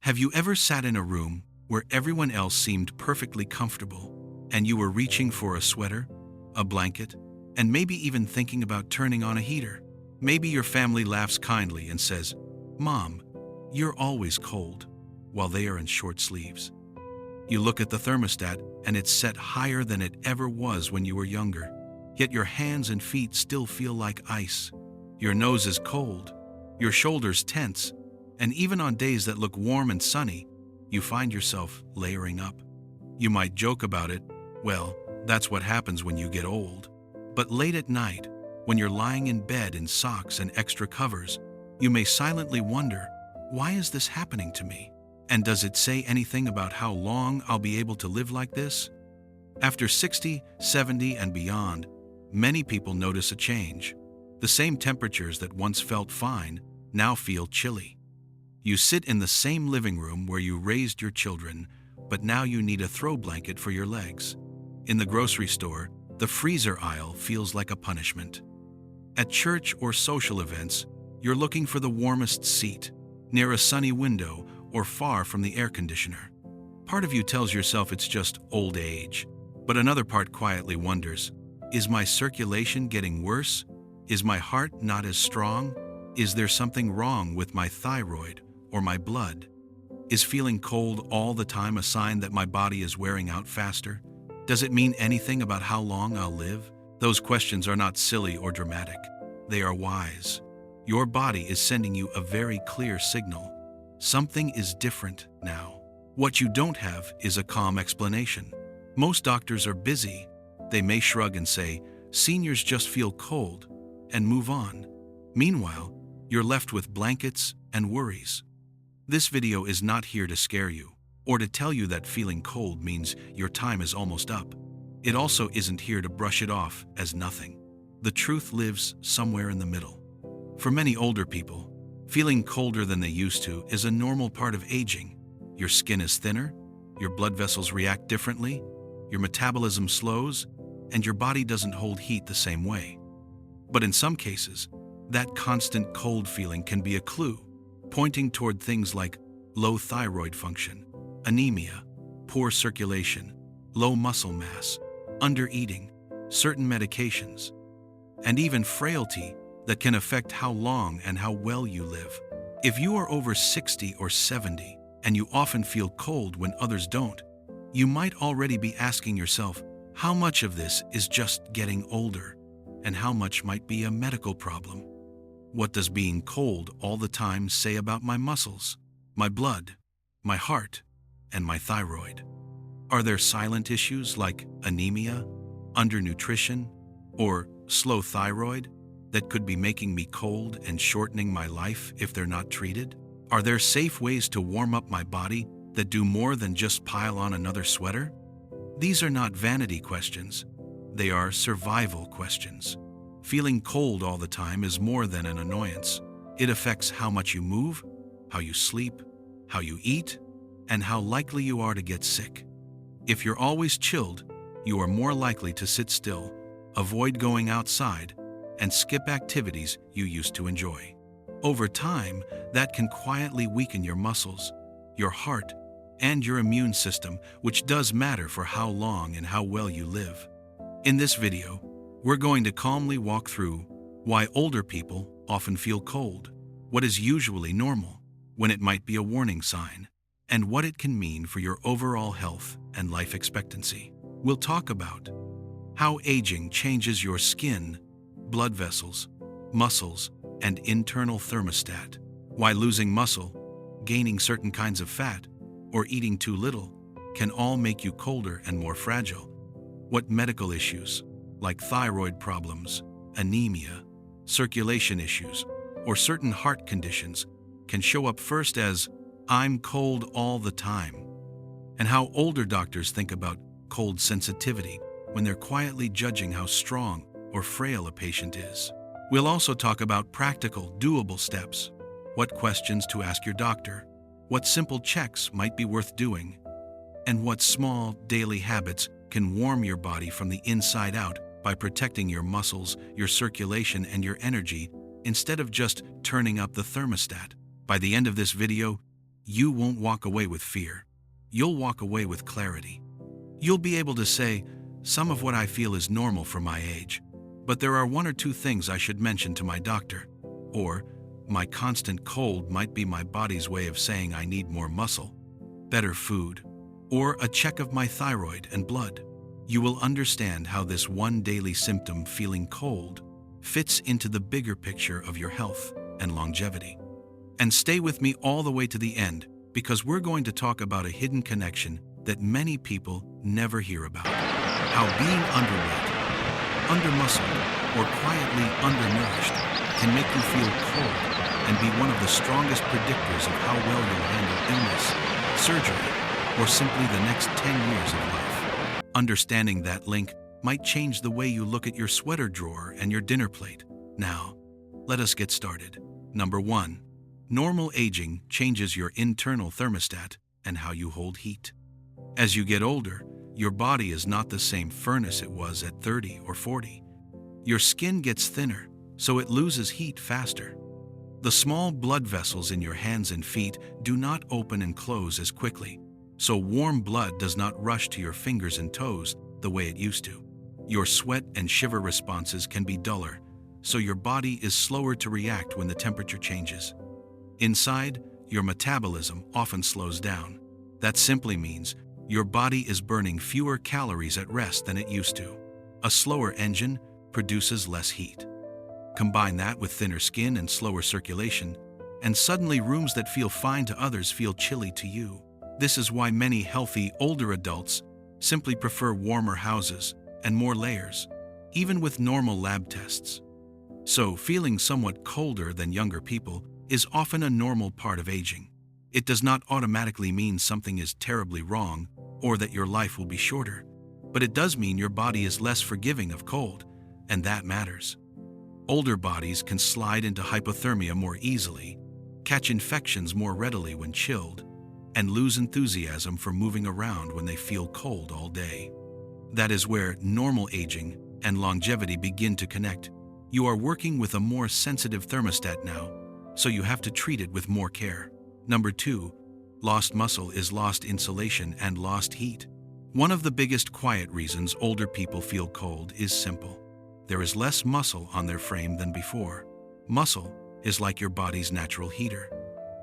Have you ever sat in a room where everyone else seemed perfectly comfortable and you were reaching for a sweater, a blanket, and maybe even thinking about turning on a heater? Maybe your family laughs kindly and says, "Mom, you're always cold," while they are in short sleeves. You look at the thermostat and it's set higher than it ever was when you were younger, yet your hands and feet still feel like ice. Your nose is cold, your shoulders tense, and even on days that look warm and sunny, you find yourself layering up. You might joke about it, well, that's what happens when you get old. But late at night, when you're lying in bed in socks and extra covers, you may silently wonder, why is this happening to me? And does it say anything about how long I'll be able to live like this? After 60, 70, and beyond, many people notice a change. The same temperatures that once felt fine now feel chilly. You sit in the same living room where you raised your children, but now you need a throw blanket for your legs. In the grocery store, the freezer aisle feels like a punishment. At church or social events, you're looking for the warmest seat, near a sunny window or far from the air conditioner. Part of you tells yourself it's just old age, but another part quietly wonders, is my circulation getting worse? Is my heart not as strong? Is there something wrong with my thyroid or my blood? Is feeling cold all the time a sign that my body is wearing out faster? Does it mean anything about how long I'll live? Those questions are not silly or dramatic. They are wise. Your body is sending you a very clear signal. Something is different now. What you don't have is a calm explanation. Most doctors are busy. They may shrug and say, "Seniors just feel cold," and move on. Meanwhile, you're left with blankets and worries. This video is not here to scare you, or to tell you that feeling cold means your time is almost up. It also isn't here to brush it off as nothing. The truth lives somewhere in the middle. For many older people, feeling colder than they used to is a normal part of aging. Your skin is thinner, your blood vessels react differently, your metabolism slows, and your body doesn't hold heat the same way. But in some cases, that constant cold feeling can be a clue, pointing toward things like low thyroid function, anemia, poor circulation, low muscle mass, undereating, certain medications, and even frailty that can affect how long and how well you live. If you are over 60 or 70 and you often feel cold when others don't, you might already be asking yourself, how much of this is just getting older, and how much might be a medical problem? What does being cold all the time say about my muscles, my blood, my heart, and my thyroid? Are there silent issues like anemia, undernutrition, or slow thyroid that could be making me cold and shortening my life if they're not treated? Are there safe ways to warm up my body that do more than just pile on another sweater? These are not vanity questions. They are survival questions. Feeling cold all the time is more than an annoyance. It affects how much you move, how you sleep, how you eat, and how likely you are to get sick. If you're always chilled, you are more likely to sit still, avoid going outside, and skip activities you used to enjoy. Over time, that can quietly weaken your muscles, your heart, and your immune system, which does matter for how long and how well you live. In this video, we're going to calmly walk through why older people often feel cold, what is usually normal, when it might be a warning sign, and what it can mean for your overall health and life expectancy. We'll talk about how aging changes your skin, blood vessels, muscles, and internal thermostat, why losing muscle, gaining certain kinds of fat, or eating too little can all make you colder and more fragile, what medical issues, like thyroid problems, anemia, circulation issues, or certain heart conditions can show up first as "I'm cold all the time," and how older doctors think about cold sensitivity when they're quietly judging how strong or frail a patient is. We'll also talk about practical, doable steps, what questions to ask your doctor, what simple checks might be worth doing, and what small, daily habits can warm your body from the inside out by protecting your muscles, your circulation, and your energy instead of just turning up the thermostat. By the end of this video, you won't walk away with fear. You'll walk away with clarity. You'll be able to say, some of what I feel is normal for my age, but there are one or two things I should mention to my doctor. Or, my constant cold might be my body's way of saying I need more muscle, better food, or a check of my thyroid and blood. You will understand how this one daily symptom, feeling cold, fits into the bigger picture of your health and longevity. And stay with me all the way to the end, because we're going to talk about a hidden connection that many people never hear about. How being underweight, undermuscled, or quietly undernourished can make you feel cold and be one of the strongest predictors of how well you'll handle illness, surgery, or simply the next 10 years of life. Understanding that link might change the way you look at your sweater drawer and your dinner plate. Now, let us get started. Number 1. Normal aging changes your internal thermostat and how you hold heat. As you get older, your body is not the same furnace it was at 30 or 40. Your skin gets thinner, so it loses heat faster. The small blood vessels in your hands and feet do not open and close as quickly, so warm blood does not rush to your fingers and toes the way it used to. Your sweat and shiver responses can be duller, so your body is slower to react when the temperature changes. Inside, your metabolism often slows down. That simply means your body is burning fewer calories at rest than it used to. A slower engine produces less heat. Combine that with thinner skin and slower circulation, and suddenly rooms that feel fine to others feel chilly to you. This is why many healthy, older adults simply prefer warmer houses and more layers, even with normal lab tests. So, feeling somewhat colder than younger people is often a normal part of aging. It does not automatically mean something is terribly wrong or that your life will be shorter, but it does mean your body is less forgiving of cold, and that matters. Older bodies can slide into hypothermia more easily, catch infections more readily when chilled, and lose enthusiasm for moving around when they feel cold all day. That is where normal aging and longevity begin to connect. You are working with a more sensitive thermostat now, so you have to treat it with more care. Number 2, lost muscle is lost insulation and lost heat. One of the biggest quiet reasons older people feel cold is simple. There is less muscle on their frame than before. Muscle is like your body's natural heater.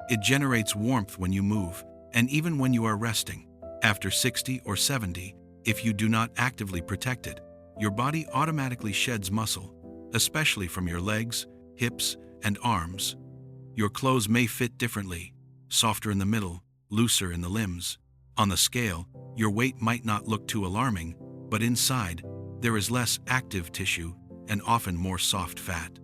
It generates warmth when you move, and even when you are resting. After 60 or 70, if you do not actively protect it, your body automatically sheds muscle, especially from your legs, hips, and arms. Your clothes may fit differently, softer in the middle, looser in the limbs. On the scale, your weight might not look too alarming, but inside, there is less active tissue and often more soft fat.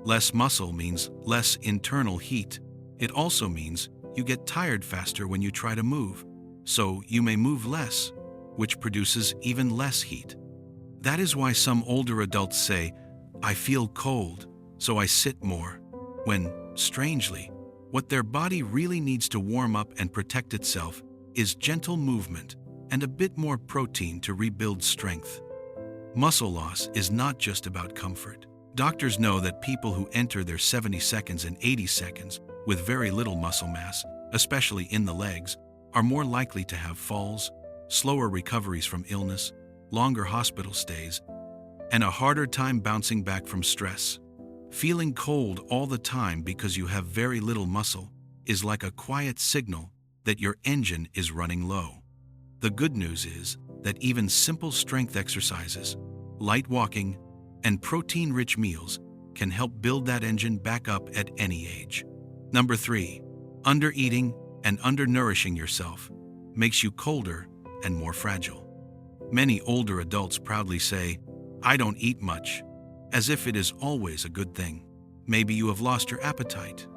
Less muscle means less internal heat. It also means you get tired faster when you try to move, so you may move less, which produces even less heat. That is why some older adults say, "I feel cold, so I sit more," when, strangely, what their body really needs to warm up and protect itself is gentle movement and a bit more protein to rebuild strength. Muscle loss is not just about comfort. Doctors know that people who enter their 70 seconds and 80 seconds with very little muscle mass, especially in the legs, are more likely to have falls, slower recoveries from illness, longer hospital stays, and a harder time bouncing back from stress. Feeling cold all the time because you have very little muscle is like a quiet signal that your engine is running low. The good news is that even simple strength exercises, light walking, and protein-rich meals can help build that engine back up at any age. Number 3, undereating and undernourishing yourself makes you colder and more fragile. Many older adults proudly say, "I don't eat much," as if it is always a good thing. Maybe you have lost your appetite.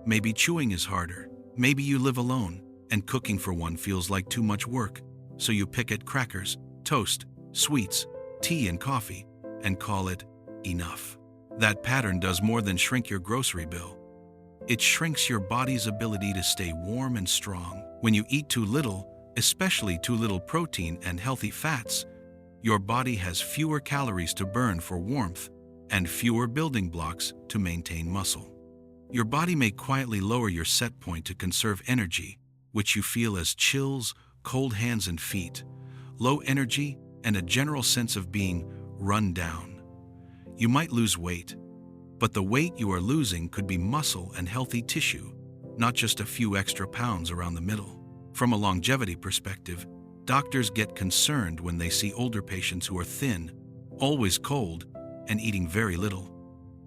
Maybe chewing is harder. Maybe you live alone, and cooking for one feels like too much work, so you pick at crackers, toast, sweets, tea, and coffee, and call it enough. That pattern does more than shrink your grocery bill. It shrinks your body's ability to stay warm and strong. When you eat too little, especially too little protein and healthy fats, your body has fewer calories to burn for warmth and fewer building blocks to maintain muscle. Your body may quietly lower your set point to conserve energy, which you feel as chills, cold hands and feet, low energy, and a general sense of being run down. You might lose weight, but the weight you are losing could be muscle and healthy tissue, not just a few extra pounds around the middle. From a longevity perspective, doctors get concerned when they see older patients who are thin, always cold, and eating very little.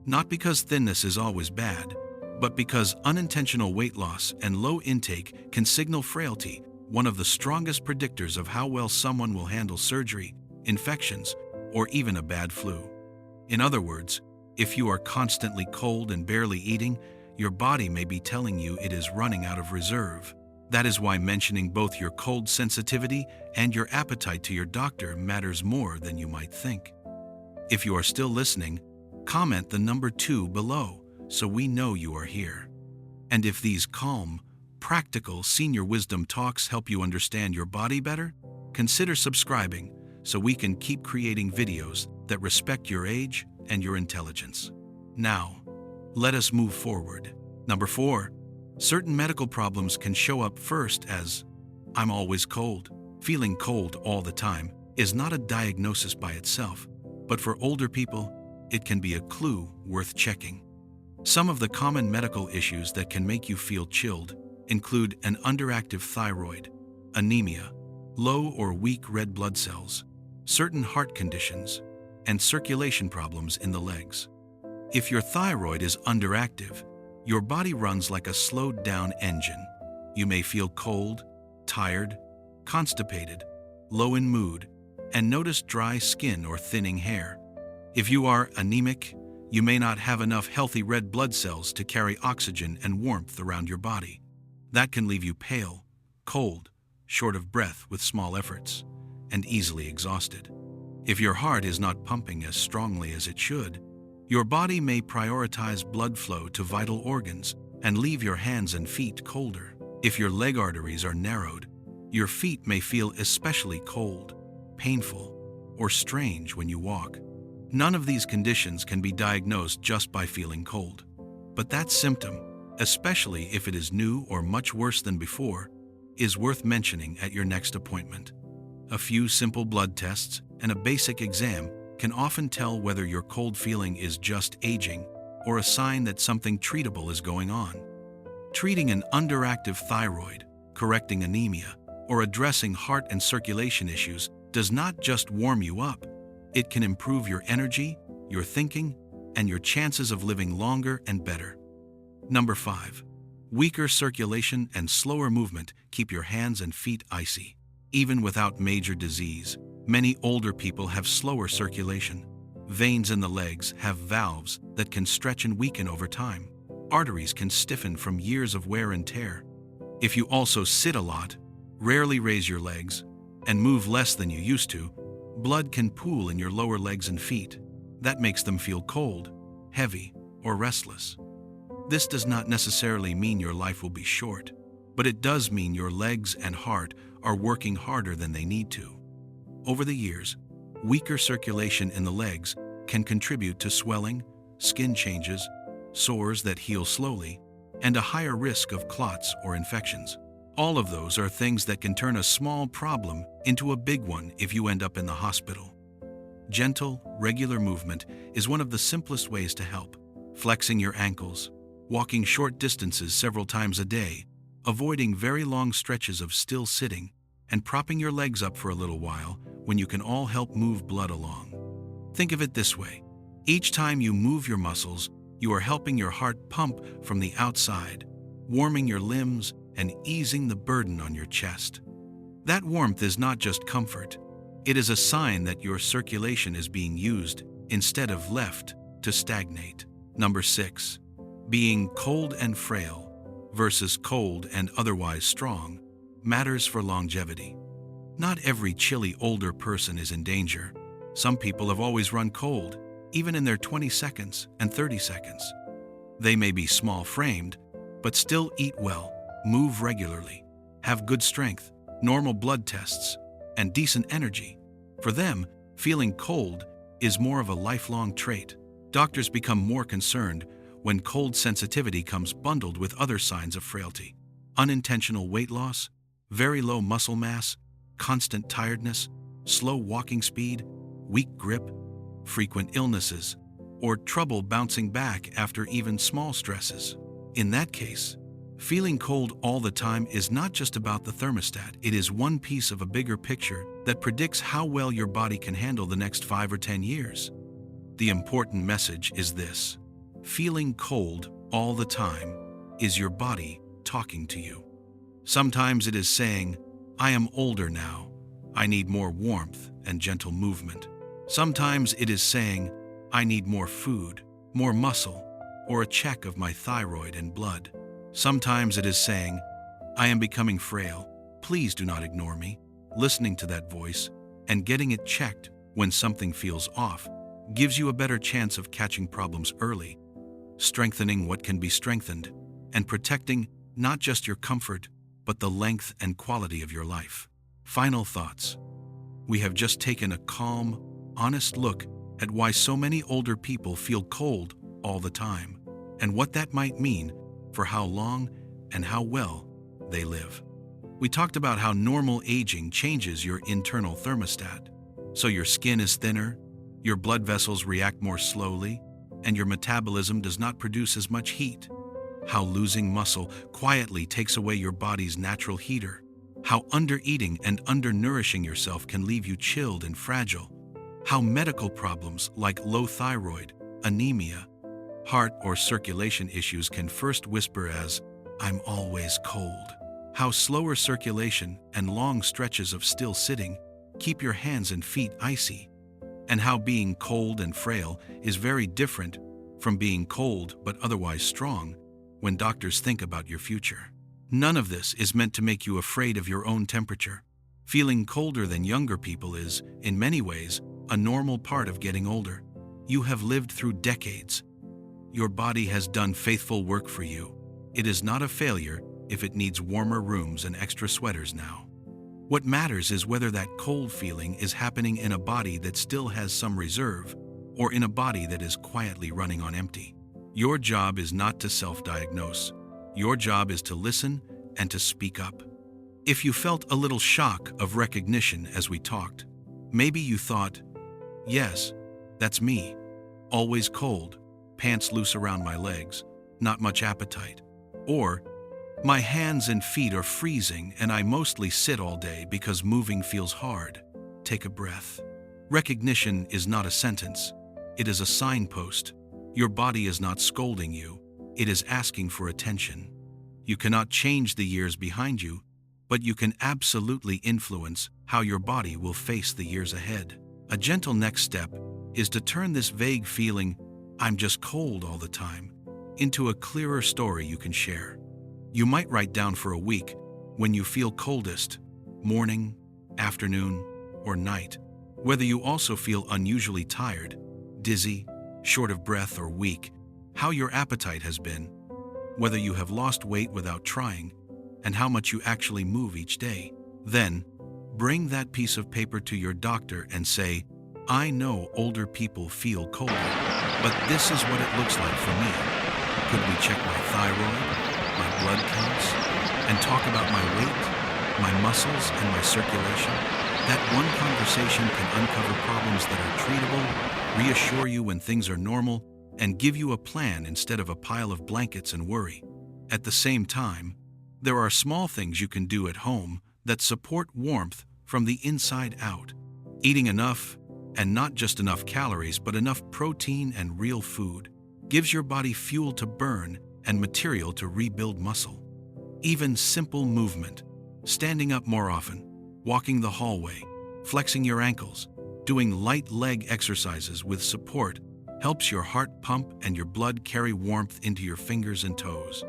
Not because thinness is always bad, but because unintentional weight loss and low intake can signal frailty, one of the strongest predictors of how well someone will handle surgery, infections, or even a bad flu. In other words, if you are constantly cold and barely eating, your body may be telling you it is running out of reserve. That is why mentioning both your cold sensitivity and your appetite to your doctor matters more than you might think. If you are still listening, comment the number 2 below so we know you are here. And if these calm, practical senior wisdom talks help you understand your body better, consider subscribing so we can keep creating videos that respect your age and your intelligence. Now, let us move forward. Number 4. Certain medical problems can show up first as, "I'm always cold." Feeling cold all the time is not a diagnosis by itself, but for older people, it can be a clue worth checking. Some of the common medical issues that can make you feel chilled include an underactive thyroid, anemia, low or weak red blood cells, certain heart conditions, and circulation problems in the legs. If your thyroid is underactive, your body runs like a slowed-down engine. You may feel cold, tired, constipated, low in mood, and notice dry skin or thinning hair. If you are anemic, you may not have enough healthy red blood cells to carry oxygen and warmth around your body. That can leave you pale, cold, short of breath with small efforts, and easily exhausted. If your heart is not pumping as strongly as it should, your body may prioritize blood flow to vital organs and leave your hands and feet colder. If your leg arteries are narrowed, your feet may feel especially cold, painful, or strange when you walk. None of these conditions can be diagnosed just by feeling cold. But that symptom, especially if it is new or much worse than before, is worth mentioning at your next appointment. A few simple blood tests and a basic exam can often tell whether your cold feeling is just aging or a sign that something treatable is going on. Treating an underactive thyroid, correcting anemia, or addressing heart and circulation issues does not just warm you up. It can improve your energy, your thinking, and your chances of living longer and better. Number 5. Weaker circulation and slower movement keep your hands and feet icy. Even without major disease, many older people have slower circulation. Veins in the legs have valves that can stretch and weaken over time. Arteries can stiffen from years of wear and tear. If you also sit a lot, rarely raise your legs, and move less than you used to, blood can pool in your lower legs and feet. That makes them feel cold, heavy, or restless. This does not necessarily mean your life will be short, but it does mean your legs and heart are working harder than they need to. Over the years, weaker circulation in the legs can contribute to swelling, skin changes, sores that heal slowly, and a higher risk of clots or infections. All of those are things that can turn a small problem into a big one if you end up in the hospital. Gentle, regular movement is one of the simplest ways to help. Flexing your ankles, walking short distances several times a day, avoiding very long stretches of still sitting, and propping your legs up for a little while when you can all help move blood along. Think of it this way. Each time you move your muscles, you are helping your heart pump from the outside, warming your limbs and easing the burden on your chest. That warmth is not just comfort. It is a sign that your circulation is being used instead of left to stagnate. Number 6. Being cold and frail versus cold and otherwise strong matters for longevity. Not every chilly older person is in danger. Some people have always run cold, even in their 20 seconds and 30 seconds. They may be small-framed, but still eat well, move regularly, have good strength, normal blood tests, and decent energy. For them, feeling cold is more of a lifelong trait. Doctors become more concerned when cold sensitivity comes bundled with other signs of frailty. unintentional weight loss, very low muscle mass, constant tiredness, slow walking speed, weak grip, frequent illnesses, or trouble bouncing back after even small stresses. In that case, feeling cold all the time is not just about the thermostat, it is one piece of a bigger picture that predicts how well your body can handle the next 5 or 10 years. The important message is this: feeling cold all the time is your body talking to you. Sometimes it is saying, I am older now, I need more warmth and gentle movement. Sometimes it is saying, I need more food, more muscle, or a check of my thyroid and blood. Sometimes it is saying, I am becoming frail, please do not ignore me. Listening to that voice and getting it checked when something feels off gives you a better chance of catching problems early, strengthening what can be strengthened, and protecting not just your comfort, but the length and quality of your life. Final thoughts. We have just taken a calm, honest look at why so many older people feel cold all the time, and what that might mean for how long and how well they live. We talked about how normal aging changes your internal thermostat, so your skin is thinner, your blood vessels react more slowly, and your metabolism does not produce as much heat. How losing muscle quietly takes away your body's natural heater. How undereating and undernourishing yourself can leave you chilled and fragile. How medical problems like low thyroid, anemia, heart or circulation issues can first whisper as, I'm always cold. How slower circulation and long stretches of still sitting keep your hands and feet icy. And how being cold and frail is very different from being cold but otherwise strong when doctors think about your future. None of this is meant to make you afraid of your own temperature. Feeling colder than younger people is, in many ways, a normal part of getting older. You have lived through decades. Your body has done faithful work for you. It is not a failure if it needs warmer rooms and extra sweaters now. What matters is whether that cold feeling is happening in a body that still has some reserve, or in a body that is quietly running on empty. Your job is not to self-diagnose. Your job is to listen and to speak up. If you felt a little shock of recognition as we talked, maybe you thought, yes, that's me. Always cold, pants loose around my legs, not much appetite. Or, my hands and feet are freezing and I mostly sit all day because moving feels hard. Take a breath. Recognition is not a sentence. It is a signpost. Your body is not scolding you. It is asking for attention. You cannot change the years behind you, but you can absolutely influence how your body will face the years ahead. A gentle next step is to turn this vague feeling, I'm just cold all the time, into a clearer story you can share. You might write down for a week when you feel coldest, morning, afternoon, or night, whether you also feel unusually tired, dizzy, short of breath, or weak, how your appetite has been, whether you have lost weight without trying, and how much you actually move each day. Then, bring that piece of paper to your doctor and say, I know older people feel colder, but this is what it looks like for me. Could we check my thyroid, my blood counts, and talk about my weight, my muscles, and my circulation? That one conversation can uncover problems that are treatable, reassure you when things are normal, and give you a plan instead of a pile of blankets and worry. At the same time, there are small things you can do at home that support warmth from the inside out. Eating enough, and not just enough calories, but enough protein and real food, gives your body fuel to burn and material to rebuild muscle. Even simple movement, standing up more often, walking the hallway, flexing your ankles, doing light leg exercises with support, helps your heart pump and your blood carry warmth into your fingers and toes.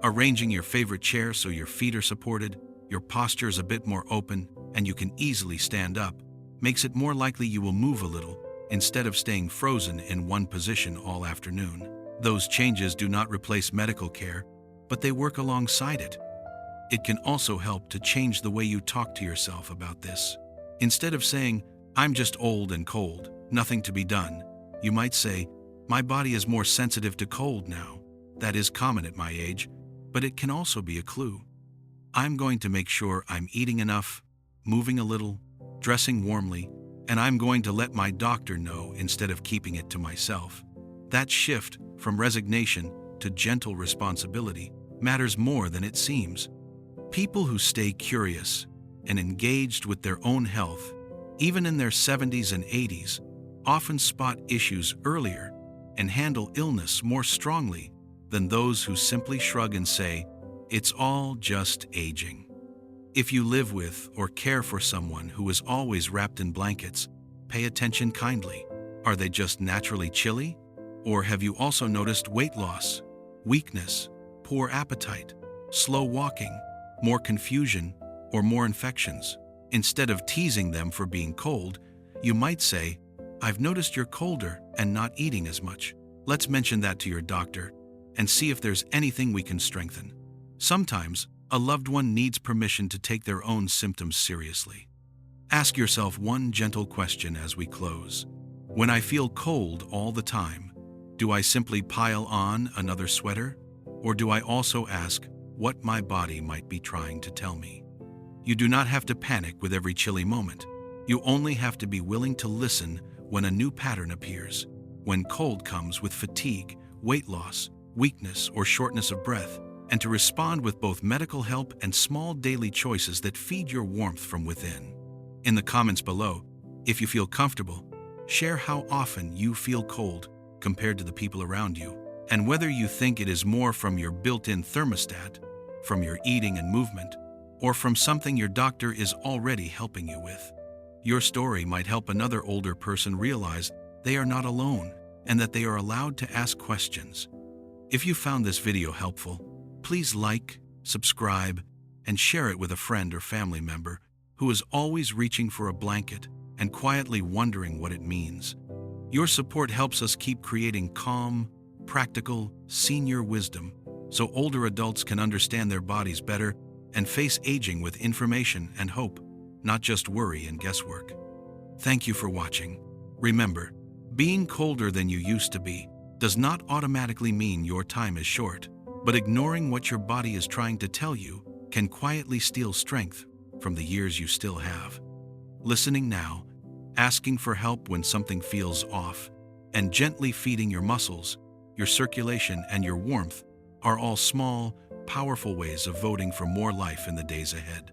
Arranging your favorite chair so your feet are supported, your posture is a bit more open, and you can easily stand up, makes it more likely you will move a little instead of staying frozen in one position all afternoon. Those changes do not replace medical care, but they work alongside it. It can also help to change the way you talk to yourself about this. Instead of saying, I'm just old and cold, nothing to be done, you might say, my body is more sensitive to cold now. That is common at my age, but it can also be a clue. I'm going to make sure I'm eating enough, moving a little, dressing warmly, and I'm going to let my doctor know instead of keeping it to myself. That shift from resignation to gentle responsibility matters more than it seems. People who stay curious and engaged with their own health, even in their 70s and 80s, often spot issues earlier and handle illness more strongly than those who simply shrug and say, "It's all just aging." If you live with or care for someone who is always wrapped in blankets, pay attention kindly. Are they just naturally chilly? Or have you also noticed weight loss, weakness, poor appetite, slow walking, more confusion, or more infections? Instead of teasing them for being cold, you might say, "I've noticed you're colder and not eating as much. Let's mention that to your doctor and see if there's anything we can strengthen." Sometimes, a loved one needs permission to take their own symptoms seriously. Ask yourself one gentle question as we close. When I feel cold all the time, do I simply pile on another sweater? Or do I also ask what my body might be trying to tell me? You do not have to panic with every chilly moment. You only have to be willing to listen when a new pattern appears. When cold comes with fatigue, weight loss, weakness, or shortness of breath, and to respond with both medical help and small daily choices that feed your warmth from within. In the comments below, if you feel comfortable, share how often you feel cold compared to the people around you, and whether you think it is more from your built-in thermostat, from your eating and movement, or from something your doctor is already helping you with. Your story might help another older person realize they are not alone and that they are allowed to ask questions. If you found this video helpful, please like, subscribe, and share it with a friend or family member who is always reaching for a blanket and quietly wondering what it means. Your support helps us keep creating calm, practical, senior wisdom so older adults can understand their bodies better and face aging with information and hope, not just worry and guesswork. Thank you for watching. Remember, being colder than you used to be does not automatically mean your time is short, but ignoring what your body is trying to tell you can quietly steal strength from the years you still have. Listening now, asking for help when something feels off, and gently feeding your muscles, your circulation, and your warmth are all small, powerful ways of voting for more life in the days ahead.